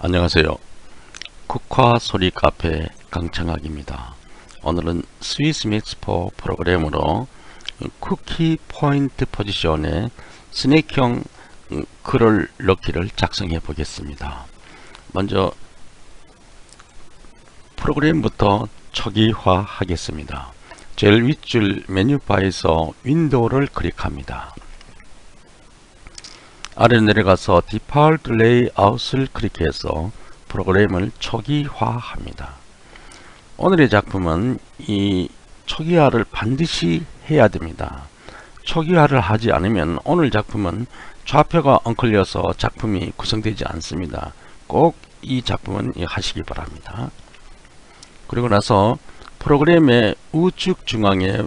안녕하세요. 국화 소리 카페 강창학입니다. 오늘은 스위스 믹스4 프로그램으로 쿠키 포인트 포지션에 스낵형 글을 넣기를 작성해 보겠습니다. 먼저 프로그램부터 초기화 하겠습니다. 제일 윗줄 메뉴바에서 윈도우를 클릭합니다. 아래로 내려가서 디폴트 레이아웃을 클릭해서 프로그램을 초기화합니다. 오늘의 작품은 이 초기화를 반드시 해야 됩니다. 초기화를 하지 않으면 오늘 작품은 좌표가 엉클려서 작품이 구성되지 않습니다. 꼭 이 작품은 하시기 바랍니다. 그리고 나서 프로그램의 우측 중앙에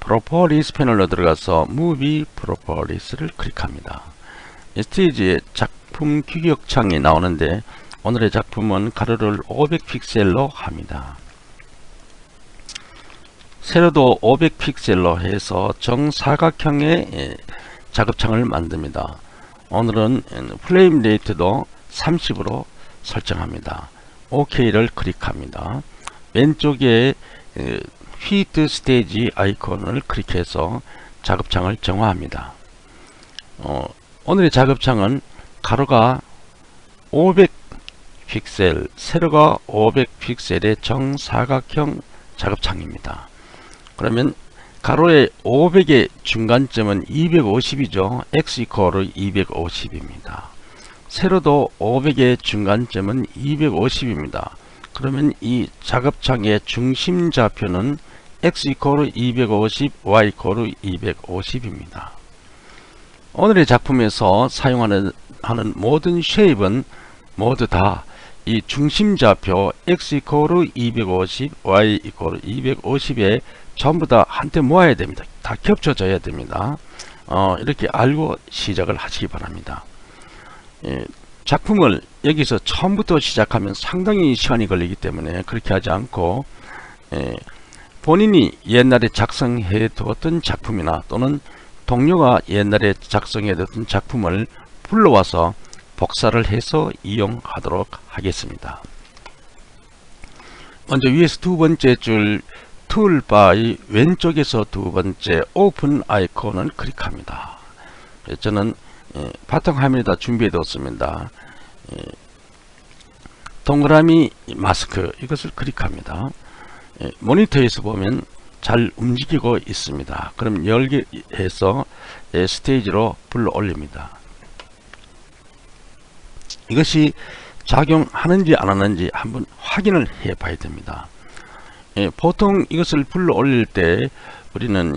프로퍼리스 패널로 들어가서 무비 프로퍼리스를 클릭합니다. 스테이지에 작품 규격창이 나오는데 오늘의 작품은 가로를 500픽셀로 합니다. 세로도 500픽셀로 해서 정사각형의 작업창을 만듭니다. 오늘은 프레임 레이트도 30으로 설정합니다. OK를 클릭합니다. 왼쪽에 휘트 스테이지 아이콘을 클릭해서 작업창을 정화합니다. 오늘의 작업창은 가로가 500픽셀, 세로가 500픽셀의 정사각형 작업창입니다. 그러면 가로의 500의 중간점은 250이죠. x 이퀄 250입니다. 세로도 500의 중간점은 250입니다. 그러면 이 작업창의 중심 좌표는 x 이퀄 250, y 이퀄 250입니다. 오늘의 작품에서 사용하는 모든 쉐입은 모두 다 이 중심 좌표 x 이퀄 250, y 이퀄 250에 전부 다 한테 모아야 됩니다. 다 겹쳐져야 됩니다. 이렇게 알고 시작을 하시기 바랍니다. 작품을 여기서 처음부터 시작하면 상당히 시간이 걸리기 때문에 그렇게 하지 않고 본인이 옛날에 작성해 두었던 작품이나 또는 동료가 옛날에 작성해 두었던 작품을 불러와서 복사를 해서 이용하도록 하겠습니다. 먼저 위에서 두 번째 줄 툴바의 왼쪽에서 두 번째 오픈 아이콘을 클릭합니다. 저는 바탕화면에다 준비해 뒀습니다. 동그라미 마스크 이것을 클릭합니다. 모니터에서 보면 잘 움직이고 있습니다. 그럼 열게 해서 스테이지로 불러 올립니다. 이것이 작용하는지 안 하는지 한번 확인을 해 봐야 됩니다. 보통 이것을 불러 올릴 때 우리는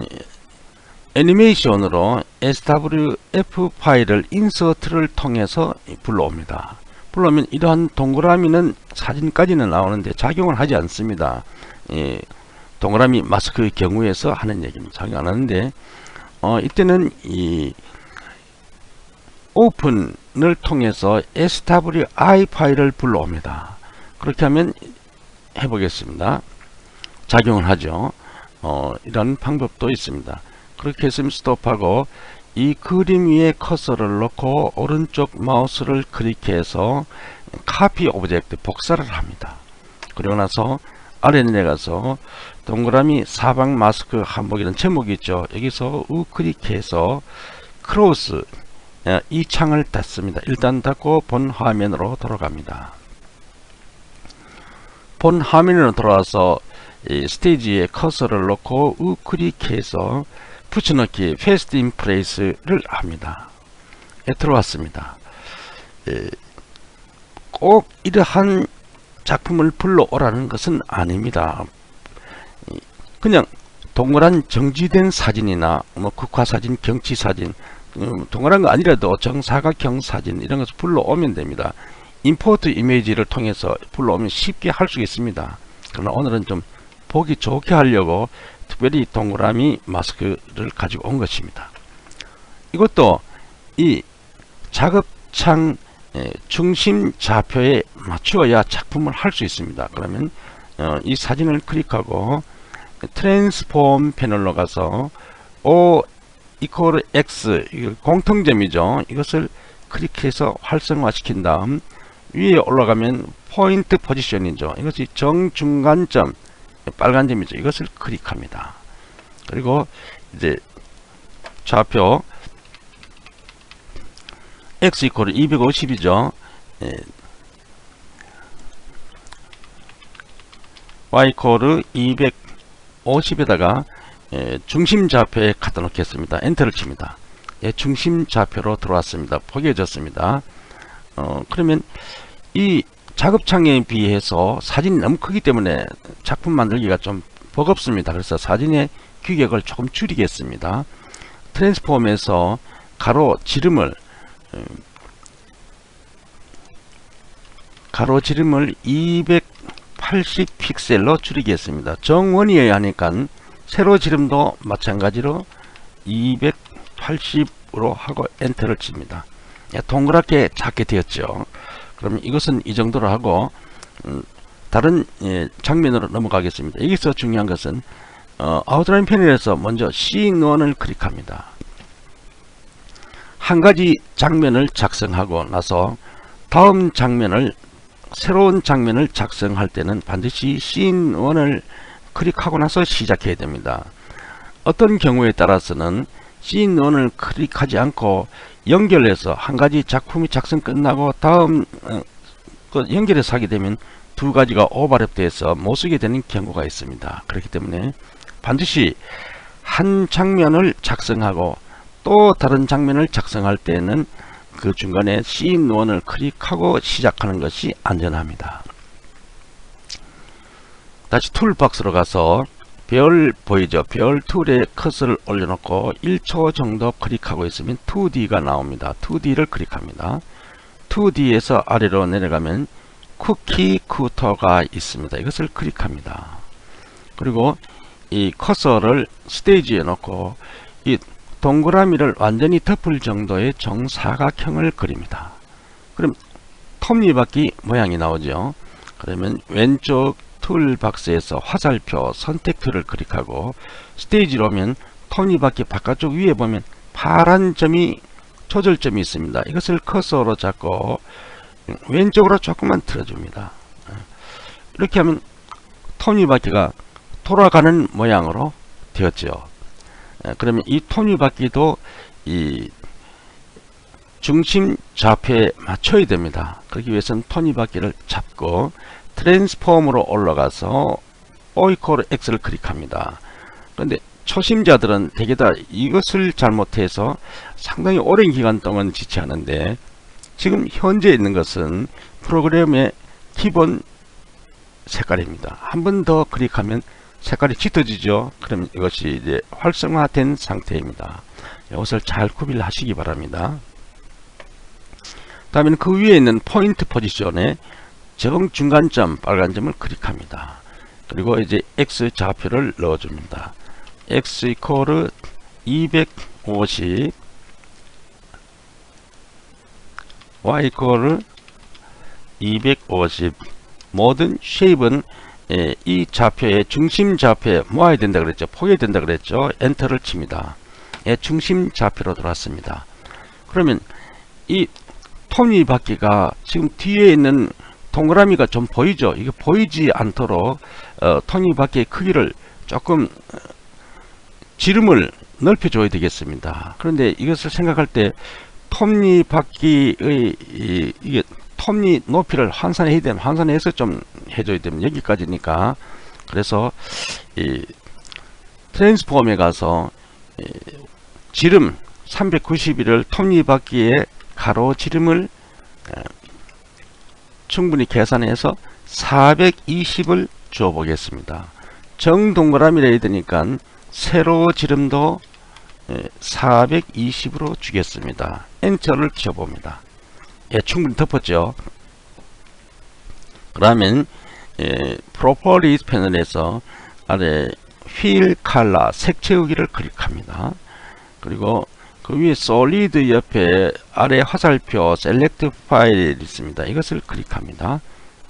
애니메이션으로 SWF 파일을 인서트를 통해서 불러옵니다. 불러오면 이러한 동그라미는 사진까지는 나오는데 작용을 하지 않습니다. 동그라미 마스크의 경우에서 하는 얘기입니다. 작용 안 하는데 이때는 이 오픈을 통해서 SWI 파일을 불러옵니다. 그렇게 하면 해보겠습니다. 작용을 하죠. 이런 방법도 있습니다. 그렇게 했으면 스톱하고 이 그림 위에 커서를 놓고 오른쪽 마우스를 클릭해서 카피 오브젝트 복사를 합니다. 그리고 나서 아래 내려가서 동그라미 사방 마스크 한복이라는 제목이 있죠. 여기서 우클릭해서 크로스 이 창을 닫습니다. 일단 닫고 본 화면으로 돌아갑니다. 본 화면으로 돌아와서 이 스테이지에 커서를 놓고 우클릭해서 붙여넣기 패스트 인 플레이스를 합니다. 들어왔습니다. 꼭 이러한 작품을 불러오라는 것은 아닙니다. 그냥 동그란 정지된 사진이나 뭐 국화사진, 경치사진, 동그란 거 아니라도 정사각형 사진 이런 것을 불러오면 됩니다. 임포트 이미지를 통해서 불러오면 쉽게 할 수 있습니다. 그러나 오늘은 좀 보기 좋게 하려고 특별히 동그라미 마스크를 가지고 온 것입니다. 이것도 이 작업창 중심 좌표에 맞추어야 작품을 할 수 있습니다. 그러면 이 사진을 클릭하고 트랜스폼 패널로 가서 O 이퀄 X 공통점이죠. 이것을 클릭해서 활성화 시킨 다음 위에 올라가면 포인트 포지션이죠. 이것이 정중간점, 빨간 점이죠. 이것을 클릭합니다. 그리고 이제 좌표 x 이퀄 250이죠. y 이퀄 250에다가 중심 좌표에 갖다 놓겠습니다. 엔터를 칩니다. 중심 좌표로 들어왔습니다. 포개졌습니다. 그러면 이 작업창에 비해서 사진이 너무 크기 때문에 작품 만들기가 좀 버겁습니다. 그래서 사진의 규격을 조금 줄이겠습니다. 트랜스폼에서 가로 지름을 280 픽셀로 줄이겠습니다. 정원이어야 하니까 세로 지름도 마찬가지로 280으로 하고 엔터를 칩니다. 동그랗게 작게 되었죠. 그럼 이것은 이 정도로 하고 다른 장면으로 넘어가겠습니다. 여기서 중요한 것은 아웃라인 패널에서 먼저 씬1을 클릭합니다. 한 가지 장면을 작성하고 나서 다음 장면을 새로운 장면을 작성할 때는 반드시 씬1을 클릭하고 나서 시작해야 됩니다. 어떤 경우에 따라서는 씬1을 클릭하지 않고 연결해서 한 가지 작품이 작성 끝나고 다음 연결해서 하게 되면 두 가지가 오버랩돼서 못 쓰게 되는 경우가 있습니다. 그렇기 때문에 반드시 한 장면을 작성하고 또 다른 장면을 작성할 때는 그 중간에 씬1을 클릭하고 시작하는 것이 안전합니다. 다시 툴박스로 가서 별 보이죠? 별 툴에 커서를 올려놓고 1초 정도 클릭하고 있으면 2D가 나옵니다. 2D를 클릭합니다. 2D에서 아래로 내려가면 쿠키 쿠터가 있습니다. 이것을 클릭합니다. 그리고 이 커서를 스테이지에 놓고 이 동그라미를 완전히 덮을 정도의 정사각형을 그립니다. 그럼 톱니바퀴 모양이 나오죠. 그러면 왼쪽 툴박스에서 화살표 선택 툴을 클릭하고 스테이지로 오면 톱니바퀴 바깥쪽 위에 보면 파란 점이 조절점이 있습니다. 이것을 커서로 잡고 왼쪽으로 조금만 틀어줍니다. 이렇게 하면 톱니바퀴가 돌아가는 모양으로 되었죠. 그러면 이 톱니바퀴도 이 중심 좌표에 맞춰야 됩니다. 그러기 위해서는 톱니바퀴를 잡고 트랜스폼으로 올라가서 O 이퀄 X를 클릭합니다. 그런데 초심자들은 대개 다 이것을 잘못해서 상당히 오랜 기간 동안 지체하는데 지금 현재 있는 것은 프로그램의 기본 색깔입니다. 한 번 더 클릭하면 색깔이 짙어지죠. 그럼 이것이 이제 활성화된 상태입니다. 이것을 잘 구비를 하시기 바랍니다. 다음에는 그 위에 있는 포인트 포지션에 정중간점 빨간 점을 클릭합니다. 그리고 이제 X 좌표를 넣어줍니다. X 이퀄 250 Y 이퀄 250 모든 쉐입은 이 좌표에 중심 좌표에 모아야 된다 그랬죠. 포개된다 그랬죠. 엔터를 칩니다. 중심 좌표로 들어왔습니다. 그러면 이 톱니바퀴가 지금 뒤에 있는 동그라미가 좀 보이죠. 이게 보이지 않도록 톱니바퀴의 크기를 조금 지름을 넓혀 줘야 되겠습니다. 그런데 이것을 생각할 때 톱니바퀴의 이게 톱니 높이를 환산해야 되면 환산해서 좀 해줘야 되면 여기까지니까 그래서 이 트랜스폼에 가서 지름 391을 톱니바퀴의 가로 지름을 충분히 계산해서 420을 줘 보겠습니다. 정동그라미를 해야 되니까 세로 지름도 420으로 주겠습니다. 엔터를 쳐봅니다. 충분히 덮었죠. 그러면 프로퍼리스 패널에서 아래 휠 컬러 색 채우기를 클릭합니다. 그리고 그 위에 솔리드 옆에 아래 화살표 셀렉트 파일이 있습니다. 이것을 클릭합니다.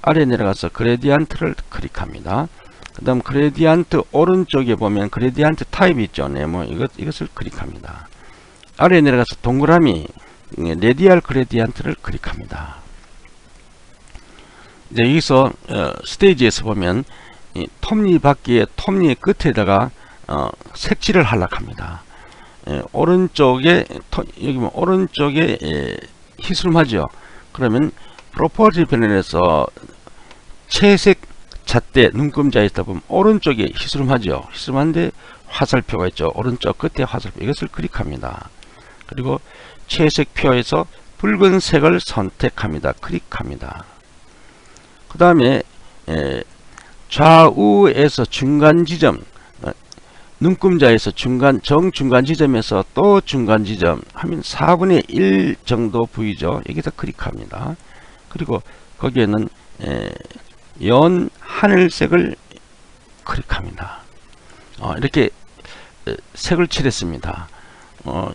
아래 내려가서 그레디언트를 클릭합니다. 그 다음 그레디언트 오른쪽에 보면 그레디언트 타입 있죠. 네모 이것을 클릭합니다. 아래 내려가서 동그라미 레디얼 그레디언트를 클릭합니다. 이제 여기서 스테이지에서 보면 이 톱니바퀴의 톱니 끝에다가 색칠을 하려고 합니다. 오른쪽에 여기 보면 오른쪽에 희스름하죠. 그러면 프로포즈 패널에서 채색 잣대 눈금자에 있다 보면 오른쪽에 희스름하죠. 희스름한데 화살표가 있죠. 오른쪽 끝에 화살표, 이것을 클릭합니다. 그리고 채색 표에서 붉은색을 선택합니다. 클릭합니다. 그 다음에 좌우에서 중간 지점, 눈금자에서 정중간 지점에서 또 중간 지점 하면 4분의 1 정도 보이죠. 여기서 클릭합니다. 그리고 거기에는 연 하늘색을 클릭합니다. 이렇게 색을 칠했습니다.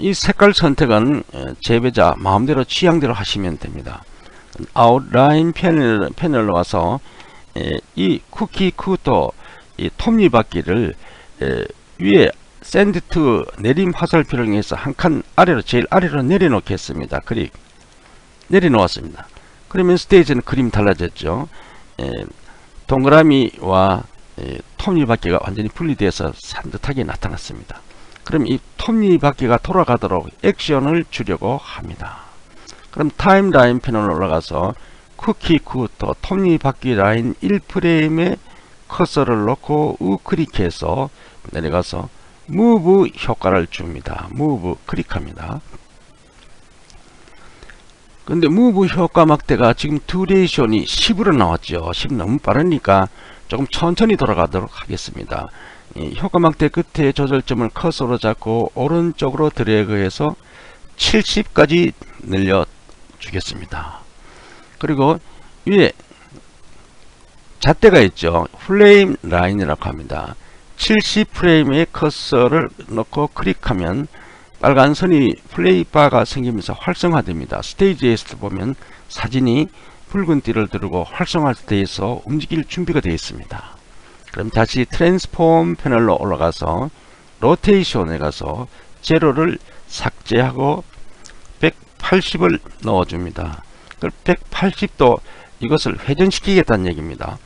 이 색깔 선택은 재배자 마음대로 취향대로 하시면 됩니다. 아웃라인 패널로 와서 이 쿠키 쿠터 이 톱니바퀴를 위에 샌드 투 내림 화살표를 이용해서 한 칸 아래로, 제일 아래로 내려놓겠습니다. 클릭. 내려놓았습니다. 그러면 스테이지는 그림 달라졌죠. 동그라미와 톱니바퀴가 완전히 분리되어서 산뜻하게 나타났습니다. 그럼 이 톱니바퀴가 돌아가도록 액션을 주려고 합니다. 그럼 타임라인 패널로 올라가서 쿠키 쿠터 톱니바퀴 라인 1프레임에 커서를 놓고 우클릭해서 내려가서 무브 효과를 줍니다. 무브 클릭합니다. 근데 무브 효과 막대가 지금 듀레이션이 10으로 나왔죠. 10 너무 빠르니까 조금 천천히 돌아가도록 하겠습니다. 이 효과 막대 끝에 조절점을 커서로 잡고 오른쪽으로 드래그해서 70까지 늘려 주겠습니다. 그리고 위에 잣대가 있죠. 플레임 라인이라고 합니다. 70프레임에 커서를 넣고 클릭하면 빨간 선이 플레이 바가 생기면서 활성화됩니다. 스테이지에서 보면 사진이 붉은 띠를 두르고 활성화되어서 움직일 준비가 되어 있습니다. 그럼 다시 트랜스폼 패널로 올라가서 로테이션에 가서 제로를 삭제하고 180을 넣어줍니다. 180도 이것을 회전시키겠다는 얘기입니다.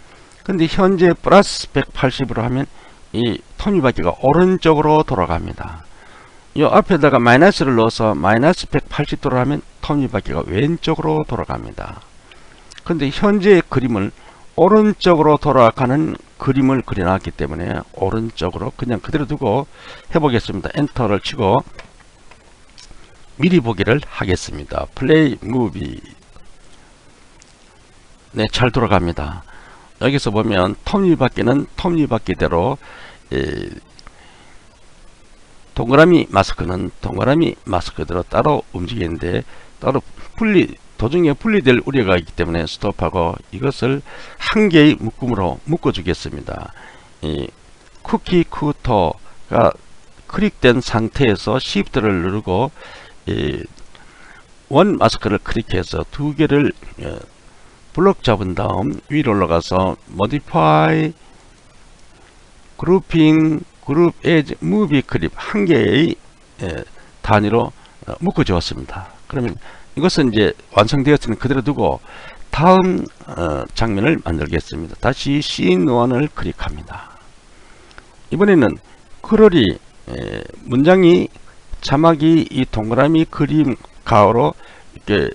근데 현재 플러스 180으로 하면 이 톱니바퀴가 오른쪽으로 돌아갑니다. 이 앞에다가 마이너스를 넣어서 마이너스 180도로 하면 톱니바퀴가 왼쪽으로 돌아갑니다. 근데 현재 그림을 오른쪽으로 돌아가는 그림을 그려놨기 때문에 오른쪽으로 그냥 그대로 두고 해보겠습니다. 엔터를 치고 미리 보기를 하겠습니다. 플레이 무비. 네, 잘 돌아갑니다. 여기서 보면 톱니바퀴는 톱니바퀴대로, 동그라미 마스크는 동그라미 마스크대로 따로 움직이는데 따로 도중에 분리될 우려가 있기 때문에 스톱하고 이것을 한 개의 묶음으로 묶어 주겠습니다. 이 쿠키 쿠터가 클릭된 상태에서 Shift를 누르고 원 마스크를 클릭해서 두 개를 블록 잡은 다음 위로 올라가서 Modify Grouping Group as Movie Clip 한 개의 단위로 묶어 주었습니다. 그러면 이것은 이제 완성되었으니 그대로 두고 다음 장면을 만들겠습니다. 다시 씬1을 클릭합니다. 이번에는 크롤이 문장이 자막이 이 동그라미 그림 가오로 이렇게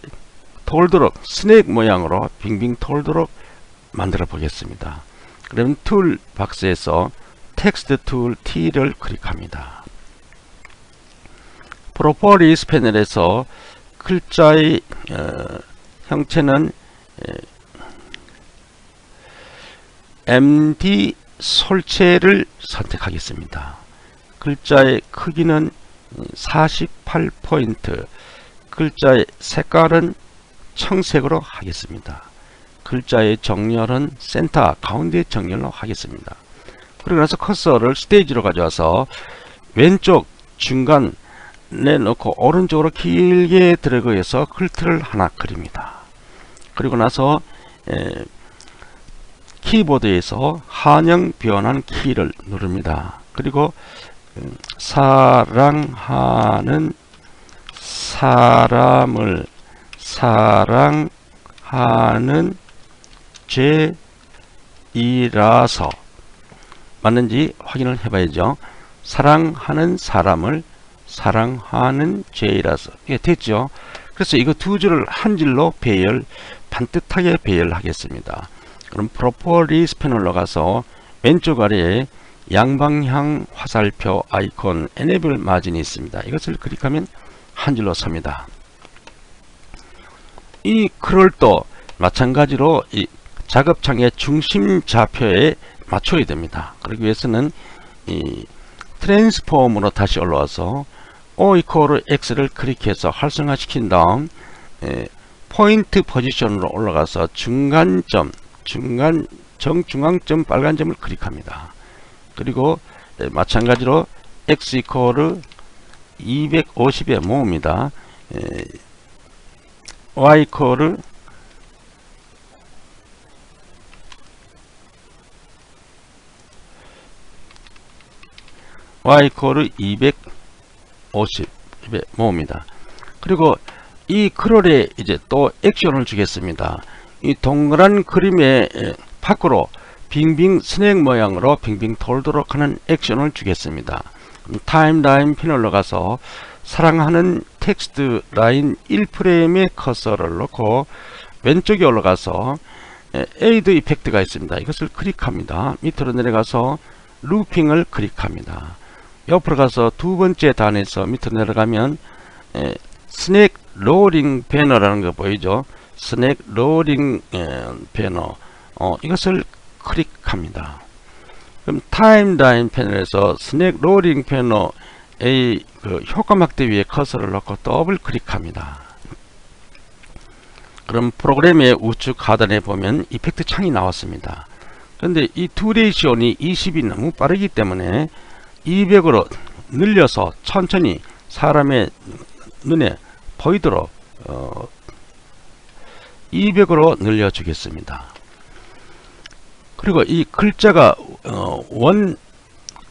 돌도록 스낵 모양으로 빙빙 돌도록 만들어 보겠습니다. 그러면 툴 박스에서 텍스트 툴 T를 클릭합니다. 프로퍼리스 패널에서 글자의 형태는 MD 솔체를 선택하겠습니다. 글자의 크기는 48포인트, 글자의 색깔은 청색으로 하겠습니다. 글자의 정렬은 센터 가운데 정렬로 하겠습니다. 그리고 나서 커서를 스테이지로 가져와서 왼쪽 중간에 넣고 오른쪽으로 길게 드래그해서 글트를 하나 그립니다. 그리고 나서 키보드에서 한영 변환 키를 누릅니다. 그리고 사랑하는 사람을 사랑하는 죄이라서 맞는지 확인을 해봐야죠. 사랑하는 사람을 사랑하는 죄이라서. 예, 됐죠. 그래서 이거 두 줄을 한 줄로 배열, 반듯하게 배열하겠습니다. 그럼 프로퍼리스 패널로 가서 왼쪽 아래에 양방향 화살표 아이콘 Enable 마진이 있습니다. 이것을 클릭하면 한 줄로 섭니다. 이 크롤도 마찬가지로 이 작업창의 중심 좌표에 맞춰야 됩니다. 그러기 위해서는 이 트랜스폼으로 다시 올라와서 O 이퀄 X를 클릭해서 활성화시킨 다음 포인트 포지션으로 올라가서 중간점, 정중앙점 빨간 점을 클릭합니다. 그리고 마찬가지로 X 이퀄 250에 모읍니다. Y 이퀄 Y 이퀄 250에 모읍니다. 그리고 이 크롤에 이제 또 액션을 주겠습니다. 이 동그란 그림의 밖으로 빙빙 스낵 모양으로 빙빙 돌도록 하는 액션을 주겠습니다. 타임라인 패널로 가서 사랑하는 텍스트 라인 1프레임에 커서를 놓고 왼쪽에 올라가서 에이드 이펙트가 있습니다. 이것을 클릭합니다. 밑으로 내려가서 루핑을 클릭합니다. 옆으로 가서 두 번째 단에서 밑으로 내려가면 스낵 로링 배너라는 거 보이죠? 스낵 로링 배너, 이것을 클릭합니다. 그럼 타임라인 패널에서 스낵 로링 배너의 그 효과막대 위에 커서를 놓고 더블 클릭합니다. 그럼 프로그램의 우측 하단에 보면 이펙트 창이 나왔습니다. 그런데 이 듀레이션이 20이 너무 빠르기 때문에 200으로 늘려서 천천히 사람의 눈에 보이도록 200으로 늘려주겠습니다. 그리고 이 글자가 원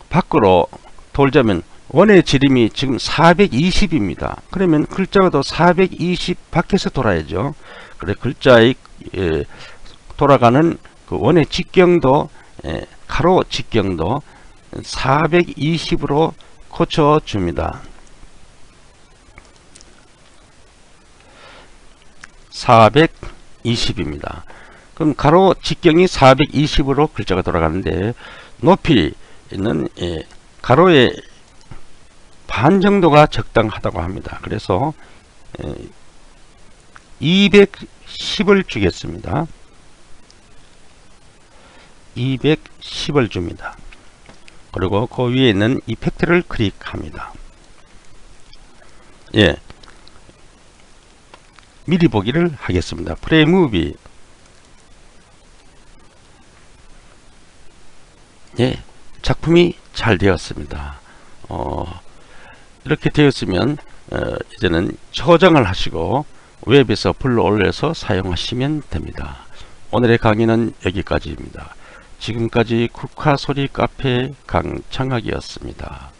밖으로 돌자면 원의 지름이 지금 420입니다. 그러면 글자가 더 420 밖에서 돌아야죠. 그래 글자의 돌아가는 그 원의 직경도 가로 직경도 420으로 고쳐줍니다. 420입니다. 그럼 가로 직경이 420으로 글자가 돌아가는데 높이는 가로의 반 정도가 적당하다고 합니다. 그래서 210을 주겠습니다. 210을 줍니다. 그리고 그 위에 있는 이펙트를 클릭합니다. 예, 미리 보기를 하겠습니다. 프레임 무비. 예, 작품이 잘 되었습니다. 이렇게 되었으면 이제는 저장을 하시고 웹에서 불러 올려서 사용하시면 됩니다. 오늘의 강의는 여기까지입니다. 지금까지 국화소리 카페 강창학이었습니다.